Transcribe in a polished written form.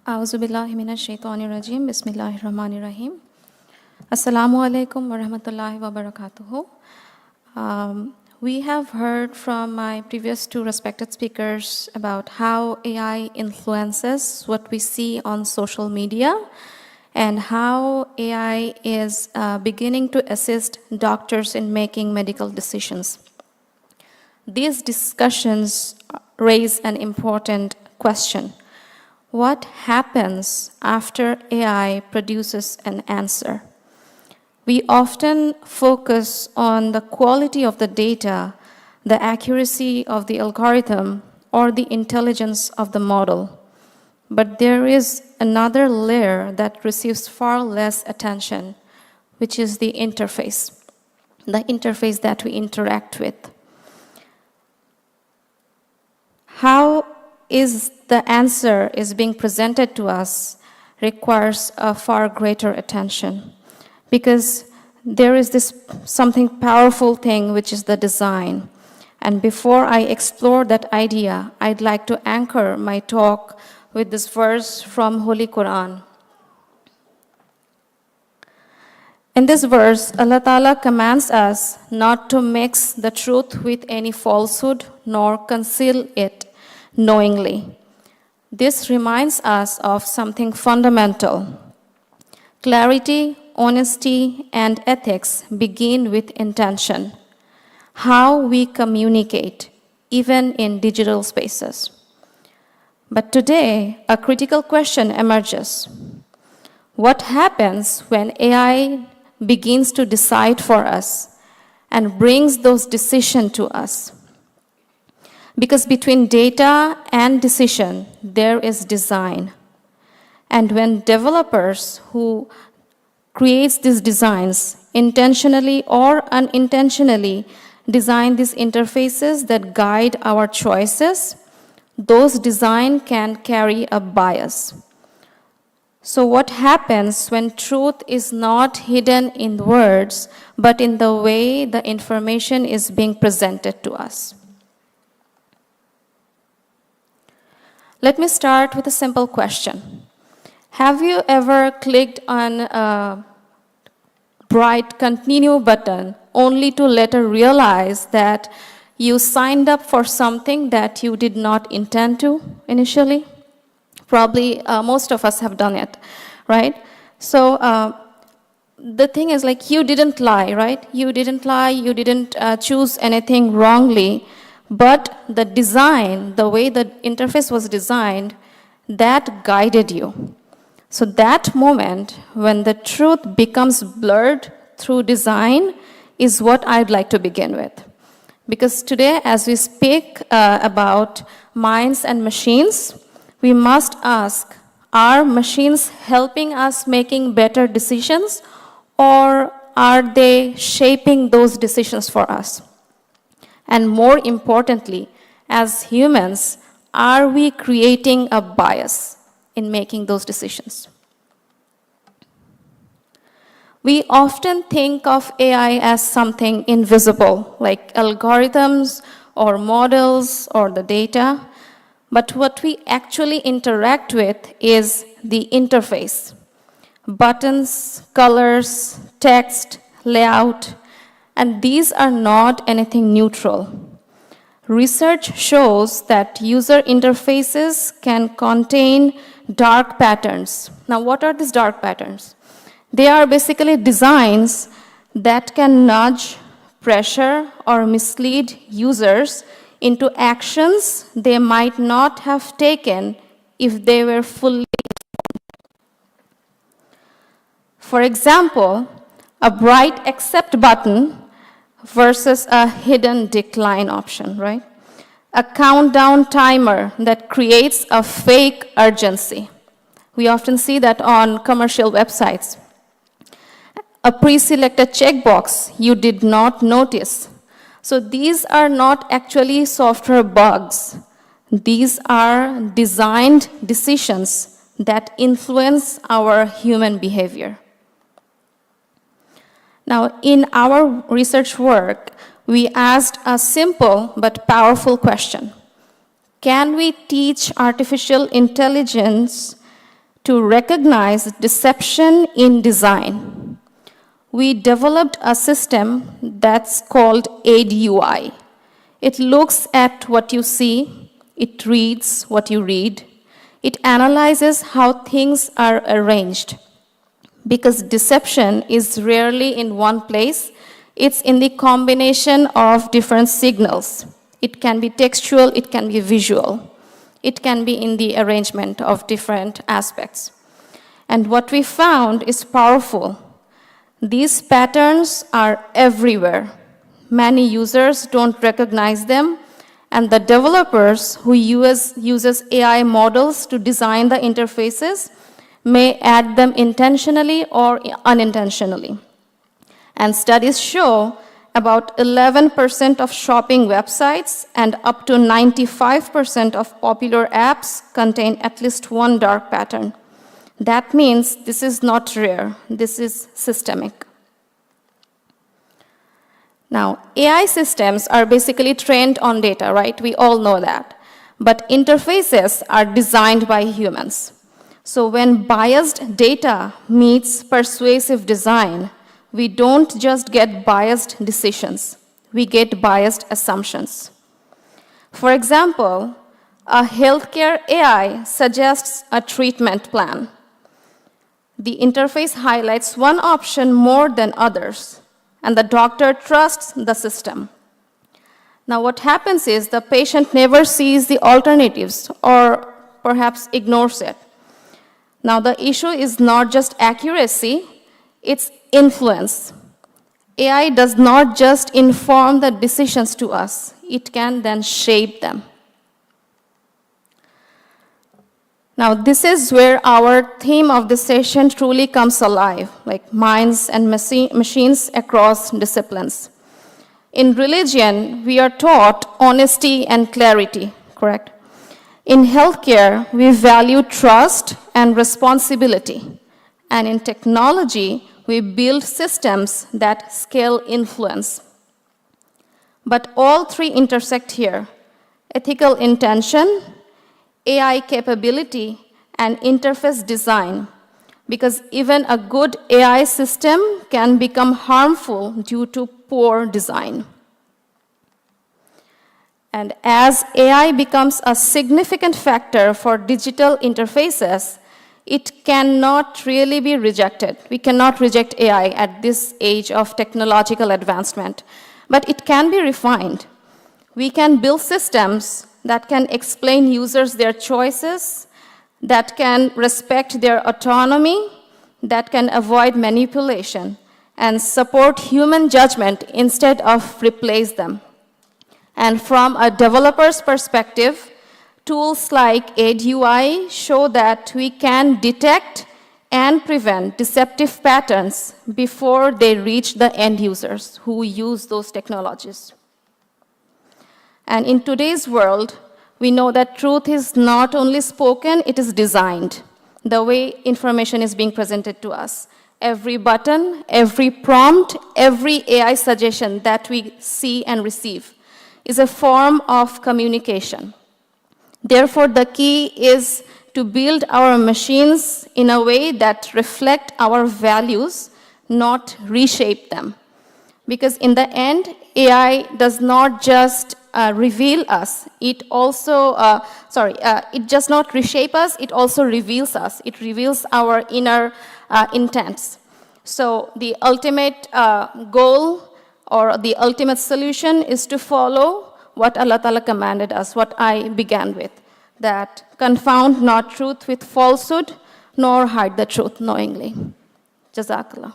Auzubillahi minash shaitani rajim. Bismillahir Rahmanir Rahim. Assalamu alaikum wa rahmatullahi wa barakatuhu. We have heard from my previous two respected speakers about how AI influences what we see on social media and how AI is beginning to assist doctors in making medical decisions. These discussions raise an important question. What happens after AI produces an answer? We often focus on the quality of the data, the accuracy of the algorithm, or the intelligence of the model. But there is another layer that receives far less attention, which is the interface that we interact with. How is the answer is being presented to us requires a far greater attention, because there is this something powerful thing, which is the design. And before I explore that idea, I'd like to anchor my talk with this verse from Holy Quran. In this verse, Allah Ta'ala commands us not to mix the truth with any falsehood nor conceal it knowingly. This reminds us of something fundamental. Clarity, honesty, and ethics begin with intention. How we communicate, even in digital spaces. But today, a critical question emerges. What happens when AI begins to decide for us and brings those decisions to us? Because between data and decision, there is design. And when developers who create these designs, intentionally or unintentionally, design these interfaces that guide our choices, those designs can carry a bias. So what happens when truth is not hidden in words, but in the way the information is being presented to us? Let me start with a simple question. Have you ever clicked on a bright continue button only to later realize that you signed up for something that you did not intend to initially? Probably most of us have done it, right? So the thing is, like, you didn't lie, right? You didn't lie, you didn't choose anything wrongly, but the design, the way the interface was designed, that guided you. So that moment when the truth becomes blurred through design is what I'd like to begin with. Because today, as we speak about minds and machines, we must ask, are machines helping us making better decisions, or are they shaping those decisions for us? And more importantly, as humans, are we creating a bias in making those decisions? We often think of AI as something invisible, like algorithms or models or the data. But what we actually interact with is the interface. Buttons, colors, text, layout, and these are not anything neutral. Research shows that user interfaces can contain dark patterns. Now, what are these dark patterns? They are basically designs that can nudge, pressure, or mislead users into actions they might not have taken if they were fully. For example, a bright accept button versus a hidden decline option, right? A countdown timer that creates a fake urgency. We often see that on commercial websites. A pre-selected checkbox you did not notice. So these are not actually software bugs. These are designed decisions that influence our human behavior. Now, in our research work, we asked a simple but powerful question. Can we teach artificial intelligence to recognize deception in design. We developed a system that's called AidUI. It looks at what you see, it reads what you read, it analyzes how things are arranged. Because deception is rarely in one place, it's in the combination of different signals. It can be textual, it can be visual. It can be in the arrangement of different aspects. And what we found is powerful. These patterns are everywhere. Many users don't recognize them, and the developers who uses AI models to design the interfaces may add them intentionally or unintentionally. And studies show about 11% of shopping websites and up to 95% of popular apps contain at least one dark pattern. That means this is not rare, this is systemic. Now, AI systems are basically trained on data, right? We all know that. But interfaces are designed by humans. So when biased data meets persuasive design, we don't just get biased decisions, we get biased assumptions. For example, a healthcare AI suggests a treatment plan. The interface highlights one option more than others, and the doctor trusts the system. Now what happens is the patient never sees the alternatives or perhaps ignores it. Now the issue is not just accuracy, it's influence. AI does not just inform the decisions to us, it can then shape them. Now this is where our theme of this session truly comes alive, like minds and machines across disciplines. In religion, we are taught honesty and clarity, correct? In healthcare, we value trust and responsibility. And in technology, we build systems that scale influence. But all three intersect here: ethical intention, AI capability, and interface design. Because even a good AI system can become harmful due to poor design. And as AI becomes a significant factor for digital interfaces, it cannot really be rejected. We cannot reject AI at this age of technological advancement, but it can be refined. We can build systems that can explain users their choices, that can respect their autonomy, that can avoid manipulation, and support human judgment instead of replace them. And from a developer's perspective, tools like AidUI show that we can detect and prevent deceptive patterns before they reach the end users who use those technologies. And in today's world, we know that truth is not only spoken, it is designed. The way information is being presented to us. Every button, every prompt, every AI suggestion that we see and receive is a form of communication. Therefore, the key is to build our machines in a way that reflect our values, not reshape them. Because in the end, AI does not just reveal us, it also, it does not reshape us, it also reveals us. It reveals our inner intents. So the ultimate goal or the ultimate solution is to follow what Allah Ta'ala commanded us, what I began with, that confound not truth with falsehood, nor hide the truth knowingly. Jazakallah.